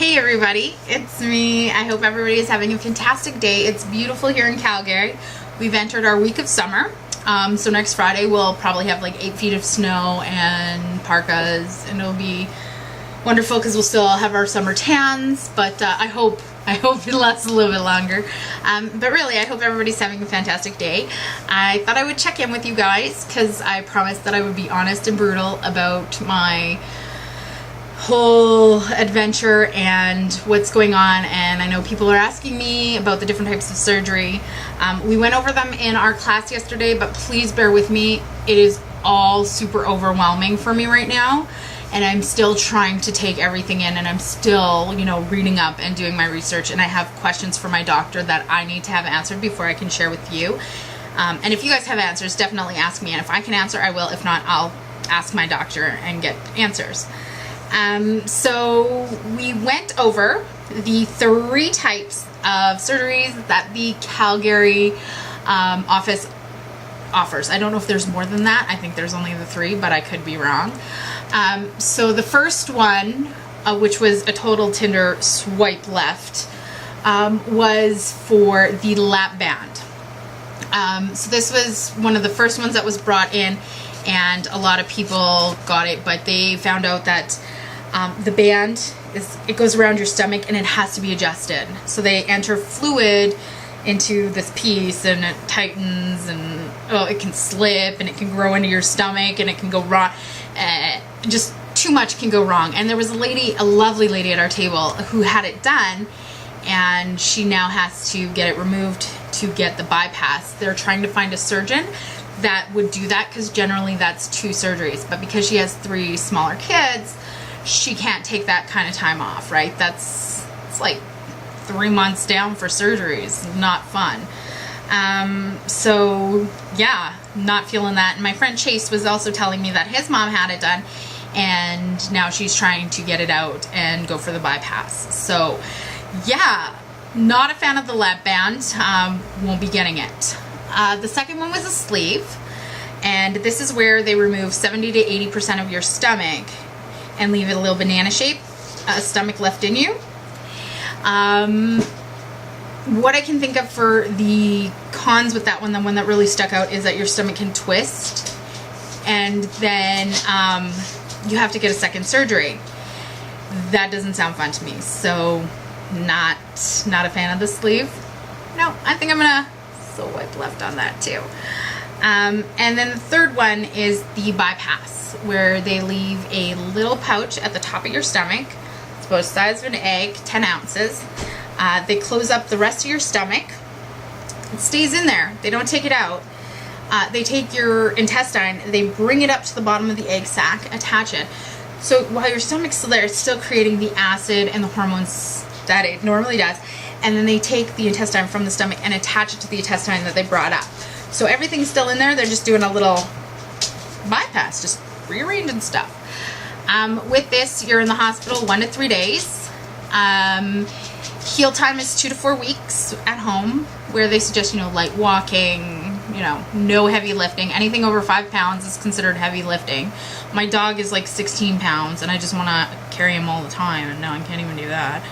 Hey everybody, it's me. I hope everybody is having a fantastic day. It's beautiful here in Calgary. We've entered our week of summer. So next Friday we'll probably have like 8 feet of snow and parkas, and it'll be wonderful because we'll still have our summer tans, but I hope it lasts a little bit longer. But really, I hope everybody's having a fantastic day. I thought I would check in with you guys because I promised that I would be honest and brutal about my whole adventure and what's going on, and I know people are asking me about the different types of surgery. We went over them in our class yesterday, but please bear with me. It is all super overwhelming for me right now, and I'm still trying to take everything in, and I'm still, reading up and doing my research, and I have questions for my doctor that I need to have answered before I can share with you. And if you guys have answers, definitely ask me, and if I can answer, I will. If not, I'll ask my doctor and get answers. So we went over the 3 types of surgeries that the Calgary office offers. I don't know if there's more than that. I think there's only the 3, but I could be wrong. So the first one, which was a total Tinder swipe left, was for the lap band. So this was one of the first ones that was brought in, and a lot of people got it, but they found out that the band it goes around your stomach and it has to be adjusted. So they enter fluid into this piece and it tightens, and it can slip and it can grow into your stomach and it can go wrong. Just too much can go wrong. And there was a lovely lady at our table who had it done, and she now has to get it removed to get the bypass. They're trying to find a surgeon that would do that because generally that's 2 surgeries, but because she has 3 smaller kids, she can't take that kind of time off, right? It's like 3 months down for surgeries. Not fun. So yeah, not feeling that. And my friend Chase was also telling me that his mom had it done, and now she's trying to get it out and go for the bypass. So yeah, not a fan of the lap band. Won't be getting it. The second one was a sleeve, and this is where they remove 70 to 80% of your stomach and leave it a little banana shape stomach left in you. What I can think of for the cons with that one, the one that really stuck out, is that your stomach can twist, and then you have to get a second surgery. That doesn't sound fun to me, so not a fan of the sleeve. No, I think I'm gonna swipe left on that too. And then the third one is the bypass, where they leave a little pouch at the top of your stomach. It's about the size of an egg, 10 ounces. They close up the rest of your stomach. It stays in there. They don't take it out. They take your intestine, they bring it up to the bottom of the egg sac, attach it. So while your stomach's still there, it's still creating the acid and the hormones that it normally does. And then they take the intestine from the stomach and attach it to the intestine that they brought up. So everything's still in there. They're just doing a little bypass, just rearranging stuff. With this, you're in the hospital 1 to 3 days. Heal time is 2 to 4 weeks at home, where they suggest, light walking, no heavy lifting. Anything over 5 pounds is considered heavy lifting. My dog is like 16 pounds, and I just want to carry him all the time, and now I can't even do that.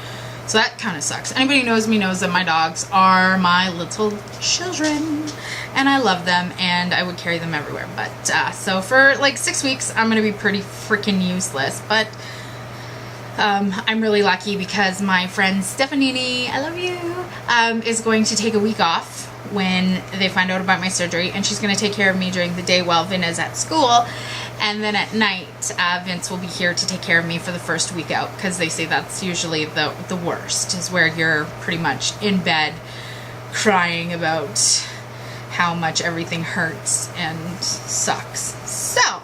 So that kind of sucks. Anybody who knows me knows that my dogs are my little children, and I love them, and I would carry them everywhere. But so for like 6 weeks, I'm going to be pretty freaking useless. But I'm really lucky because my friend Stephanie, I love you, is going to take a week off when they find out about my surgery, and she's going to take care of me during the day while Vin is at school. And then at night, Vince will be here to take care of me for the first week out, because they say that's usually the worst, is where you're pretty much in bed crying about how much everything hurts and sucks. So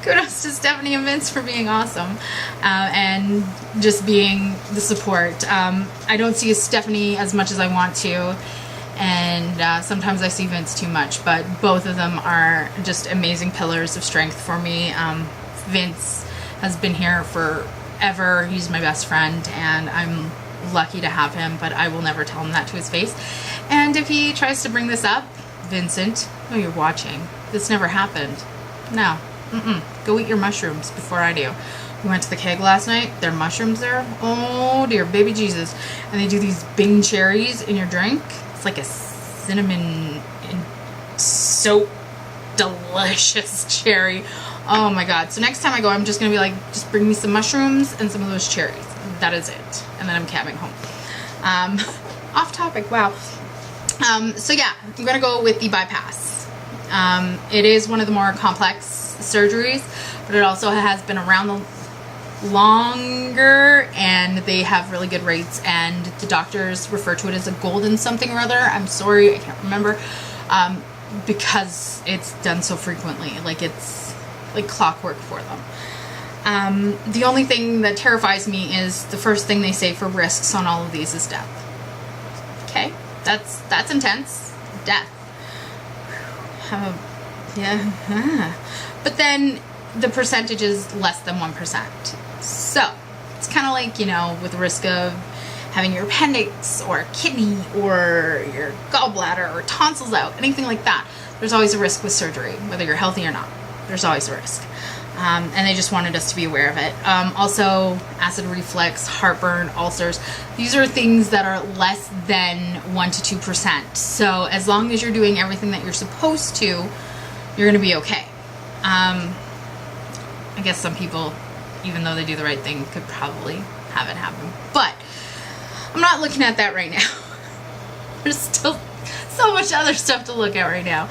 kudos to Stephanie and Vince for being awesome and just being the support. I don't see Stephanie as much as I want to, and sometimes I see Vince too much, but both of them are just amazing pillars of strength for me. Vince has been here forever. He's my best friend, and I'm lucky to have him, but I will never tell him that to his face. And if he tries to bring this up, Vincent, oh, you're watching. This never happened. No. Go eat your mushrooms before I do. We went to the keg last night. There are mushrooms there. Oh dear, baby Jesus. And they do these Bing cherries in your drink. It's like a cinnamon and soap delicious cherry. Oh my god. So next time I go, I'm just gonna be like, just bring me some mushrooms and some of those cherries. That is it. And then I'm cabbing home. Off topic, wow. So yeah, I'm gonna go with the bypass. It is one of the more complex surgeries, but it also has been around the longer, and they have really good rates, and the doctors refer to it as a golden something or other. I'm sorry, I can't remember, because it's done so frequently. Like, it's like clockwork for them. The only thing that terrifies me is the first thing they say for risks on all of these is death. Okay, that's intense. Death. Yeah. But then the percentage is less than 1%. So it's kind of like, you know, with the risk of having your appendix or a kidney or your gallbladder or tonsils out, anything like that. There's always a risk with surgery, whether you're healthy or not. There's always a risk. And they just wanted us to be aware of it. Also, acid reflux, heartburn, ulcers. These are things that are less than 1 to 2%. So as long as you're doing everything that you're supposed to, you're going to be okay. I guess some people, even though they do the right thing, could probably have it happen. But I'm not looking at that right now. There's still so much other stuff to look at right now.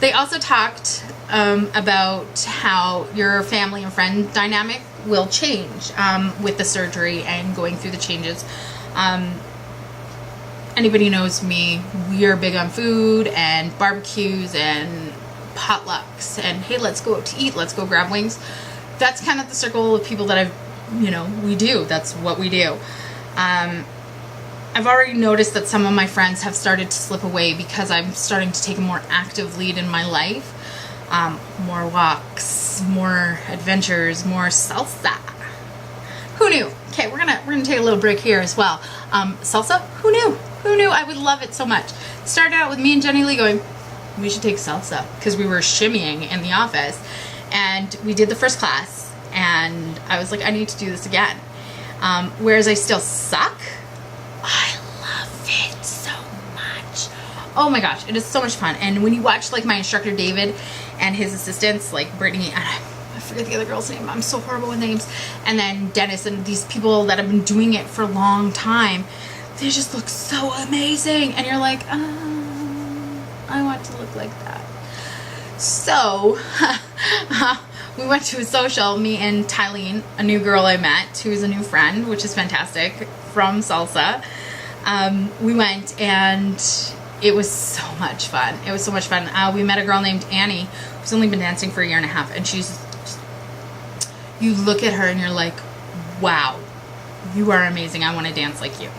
They also talked about how your family and friend dynamic will change with the surgery and going through the changes. Anybody who knows me, we are big on food and barbecues and potlucks and hey, let's go out to eat, let's go grab wings. That's kind of the circle of people that we do. That's what we do. I've already noticed that some of my friends have started to slip away because I'm starting to take a more active lead in my life. More walks, more adventures, more salsa. Who knew? Okay, we're gonna take a little break here as well. Salsa? Who knew? Who knew? I would love it so much. It started out with me and Jenny Lee going, we should take salsa, because we were shimmying in the office, and we did the first class, and I was like, I need to do this again. Whereas I still suck, I love it so much. Oh my gosh, it is so much fun. And when you watch like my instructor David and his assistants, like Brittany, and I forget the other girl's name, I'm so horrible with names, and then Dennis and these people that have been doing it for a long time, they just look so amazing, and you're like, I want to look like that. So we went to a social, me and Tylene, a new girl I met who is a new friend, which is fantastic, from salsa. We went, and it was so much fun. It was so much fun. We met a girl named Annie who's only been dancing for a year and a half, and she's just, you look at her and you're like, wow, you are amazing. I want to dance like you.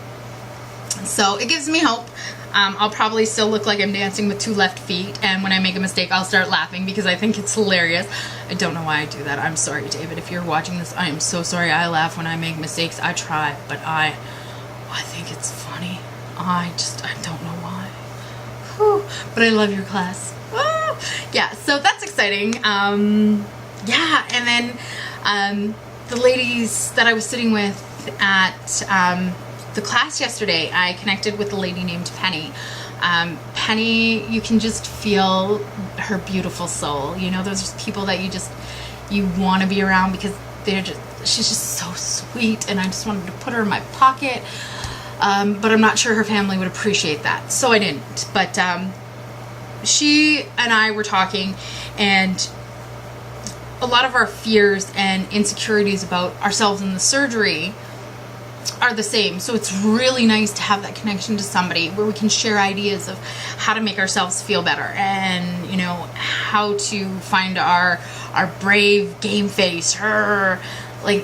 So it gives me hope. I'll probably still look like I'm dancing with 2 left feet, and when I make a mistake I'll start laughing because I think it's hilarious. I don't know why I do that. I'm sorry, David, if you're watching this. I am so sorry. I laugh when I make mistakes. I try, but I think it's funny. I don't know why. Whew. But I love your class. Ah! Yeah, so that's exciting. Yeah, and then the ladies that I was sitting with at the class yesterday, I connected with a lady named Penny. Penny, you can just feel her beautiful soul. You know, those people that you want to be around because she's just so sweet, and I just wanted to put her in my pocket. But I'm not sure her family would appreciate that, so I didn't. But she and I were talking, and a lot of our fears and insecurities about ourselves in the surgery are the same. So it's really nice to have that connection to somebody where we can share ideas of how to make ourselves feel better, and, you know, how to find our brave game face. Like,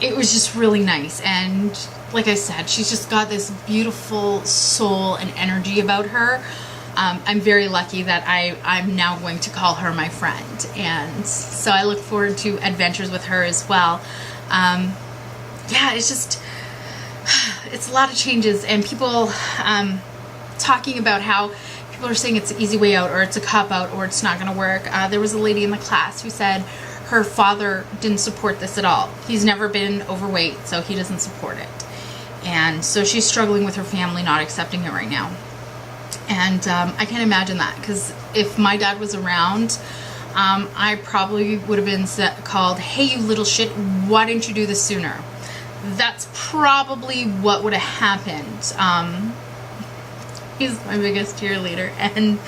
it was just really nice. And like I said, she's just got this beautiful soul and energy about her. I'm very lucky that I'm now going to call her my friend, and so I look forward to adventures with her as well. Yeah, it's a lot of changes, and people talking about how people are saying it's an easy way out, or it's a cop out, or it's not going to work. There was a lady in the class who said her father didn't support this at all. He's never been overweight, so he doesn't support it. And so she's struggling with her family not accepting it right now. And I can't imagine that, because if my dad was around, I probably would have been called, hey, you little shit, why didn't you do this sooner? That's probably what would have happened. He's my biggest cheerleader, and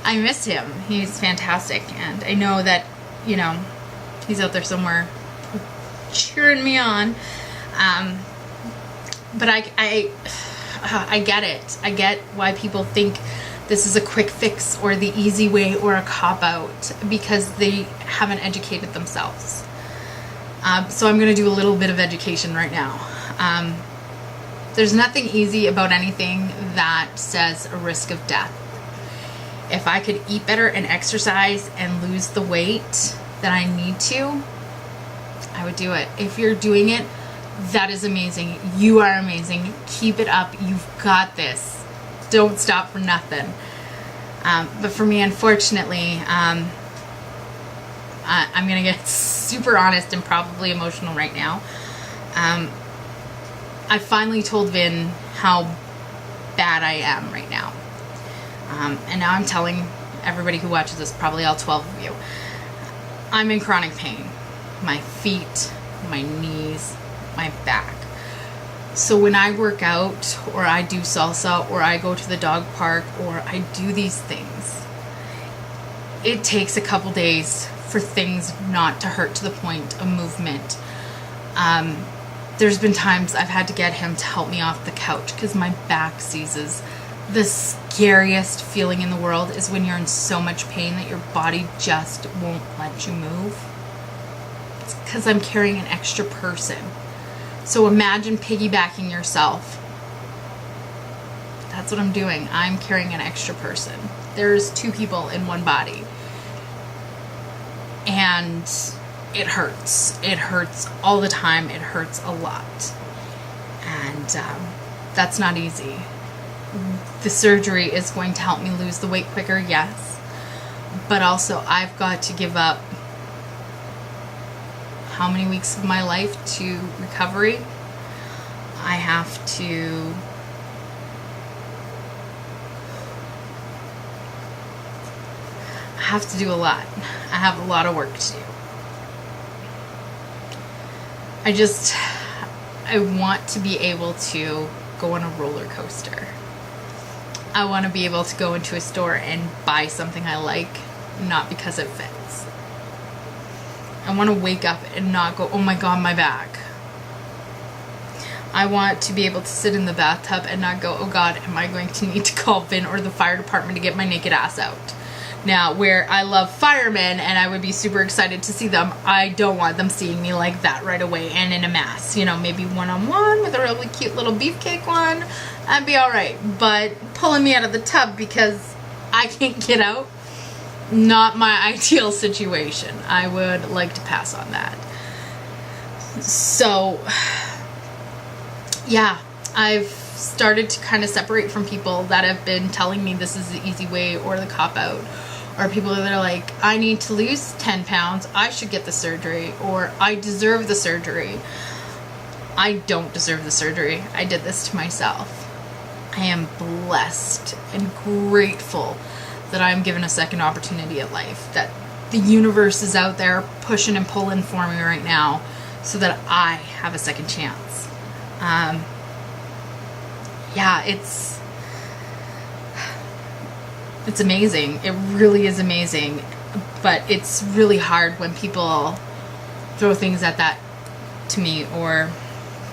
I miss him. He's fantastic, and I know that, you know, he's out there somewhere cheering me on. But I get it. I get why people think this is a quick fix or the easy way or a cop-out, because they haven't educated themselves. So I'm going to do a little bit of education right now. There's nothing easy about anything that says a risk of death. If I could eat better and exercise and lose the weight that I need to, I would do it. If you're doing it, that is amazing. You are amazing. Keep it up. You've got this. Don't stop for nothing. But for me, unfortunately, I'm going to get super honest and probably emotional right now. I finally told Vin how bad I am right now. And now I'm telling everybody who watches this, probably all 12 of you, I'm in chronic pain. My feet, my knees, my back. So when I work out, or I do salsa, or I go to the dog park, or I do these things, it takes a couple days for things not to hurt to the point of movement. There's been times I've had to get him to help me off the couch because my back seizes. The scariest feeling in the world is when you're in so much pain that your body just won't let you move. It's because I'm carrying an extra person. So imagine piggybacking yourself. That's what I'm doing. I'm carrying an extra person. There's two people in one body. And it hurts. It hurts all the time. It hurts a lot. And that's not easy. The surgery is going to help me lose the weight quicker, yes. But also, I've got to give up how many weeks of my life to recovery. I have to do a lot. I have a lot of work to do. I want to be able to go on a roller coaster. I want to be able to go into a store and buy something I like, not because it fits. I want to wake up and not go, oh my god, my back. I want to be able to sit in the bathtub and not go, oh god, am I going to need to call Vin or the fire department to get my naked ass out? Now, where I love firemen and I would be super excited to see them, I don't want them seeing me like that right away and in a mass. You know, maybe one-on-one with a really cute little beefcake one, I'd be alright. But pulling me out of the tub because I can't get out, not my ideal situation. I would like to pass on that. So, yeah, I've started to kind of separate from people that have been telling me this is the easy way or the cop-out. Or people that are like, I need to lose 10 pounds, I should get the surgery, or I deserve the surgery. I don't deserve the surgery. I did this to myself. I am blessed and grateful that I'm given a second opportunity at life, that the universe is out there pushing and pulling for me right now so that I have a second chance. Yeah, it's amazing. It really is amazing. But it's really hard when people throw things at that to me, or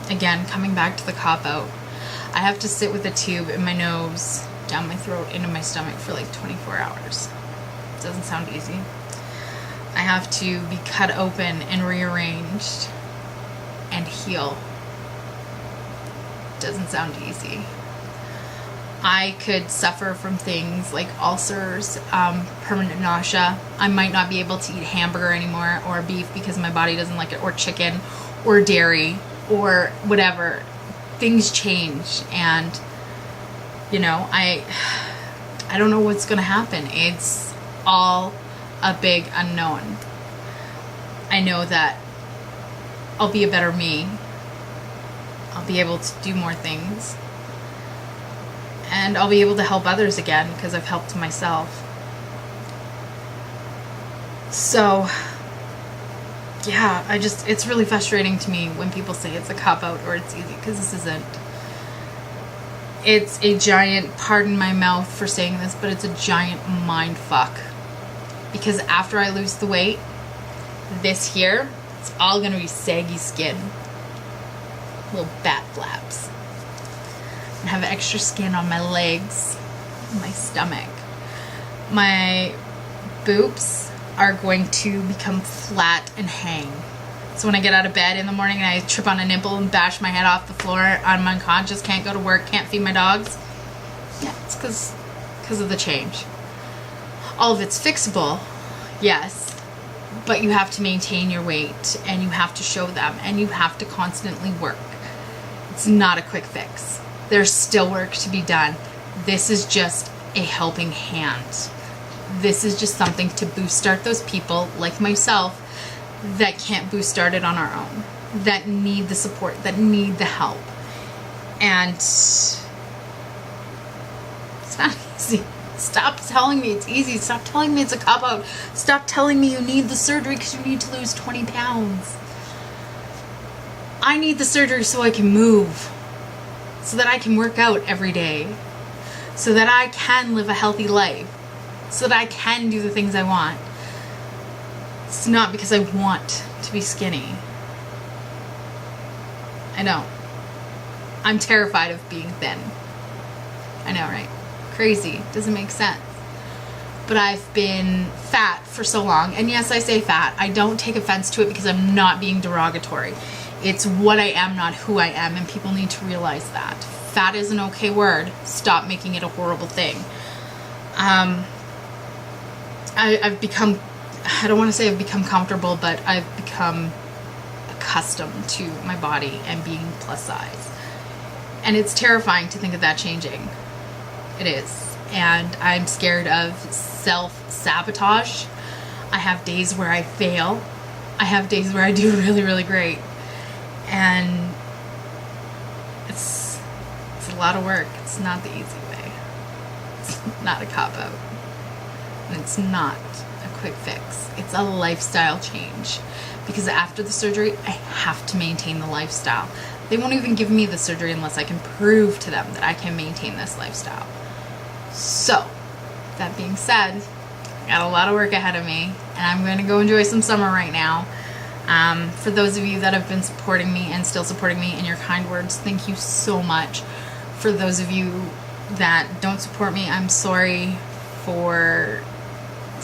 again, coming back to the cop-out. I have to sit with a tube in my nose, down my throat, into my stomach for like 24 hours. It doesn't sound easy. I have to be cut open and rearranged and heal. It doesn't sound easy. I could suffer from things like ulcers, permanent nausea. I might not be able to eat hamburger anymore, or beef because my body doesn't like it, or chicken, or dairy, or whatever. Things change, and you know, I don't know what's gonna happen. It's all a big unknown. I know that I'll be a better me. I'll be able to do more things. And I'll be able to help others again because I've helped myself. So, yeah, it's really frustrating to me when people say it's a cop-out or it's easy, because this isn't. It's a giant, pardon my mouth for saying this, but it's a giant mind fuck. Because after I lose the weight, this here, it's all gonna be saggy skin. Little bat flaps. And have extra skin on my legs, my stomach. My boobs are going to become flat and hang. So when I get out of bed in the morning and I trip on a nipple and bash my head off the floor, I'm unconscious, can't go to work, can't feed my dogs. Yeah, it's because of the change. All of it's fixable, yes, but you have to maintain your weight and you have to show them and you have to constantly work. It's not a quick fix. There's still work to be done. This is just a helping hand. This is just something to boost start those people like myself that can't boost start it on our own, that need the support, that need the help. And it's not easy. Stop telling me it's easy. Stop telling me it's a cop-out. Stop telling me you need the surgery because you need to lose 20 pounds. I need the surgery so I can move, so that I can work out every day, so that I can live a healthy life, so that I can do the things I want. It's not because I want to be skinny. I know. I'm terrified of being thin. I know, right? Crazy. Doesn't make sense. But I've been fat for so long. And yes, I say fat. I don't take offense to it because I'm not being derogatory. It's what I am, not who I am. And people need to realize that. Fat is an okay word. Stop making it a horrible thing. I've become, I don't want to say I've become comfortable, but I've become accustomed to my body and being plus size. And it's terrifying to think of that changing. It is. And I'm scared of self-sabotage. I have days where I fail. I have days where I do really, really great. And it's a lot of work. It's not the easy way. It's not a cop-out. And it's not a quick fix. It's a lifestyle change. Because after the surgery, I have to maintain the lifestyle. They won't even give me the surgery unless I can prove to them that I can maintain this lifestyle. So, that being said, I got a lot of work ahead of me, and I'm going to go enjoy some summer right now. For those of you that have been supporting me and still supporting me in your kind words, thank you so much. For those of you that don't support me, I'm sorry for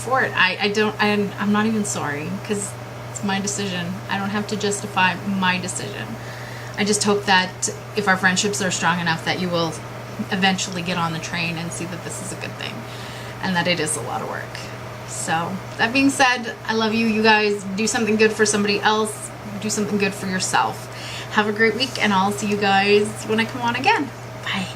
it. I'm not even sorry, because it's my decision. I don't have to justify my decision. I just hope that if our friendships are strong enough that you will eventually get on the train and see that this is a good thing and that it is a lot of work. So that being said, I love you. You guys do something good for somebody else. Do something good for yourself. Have a great week, and I'll see you guys when I come on again. Bye.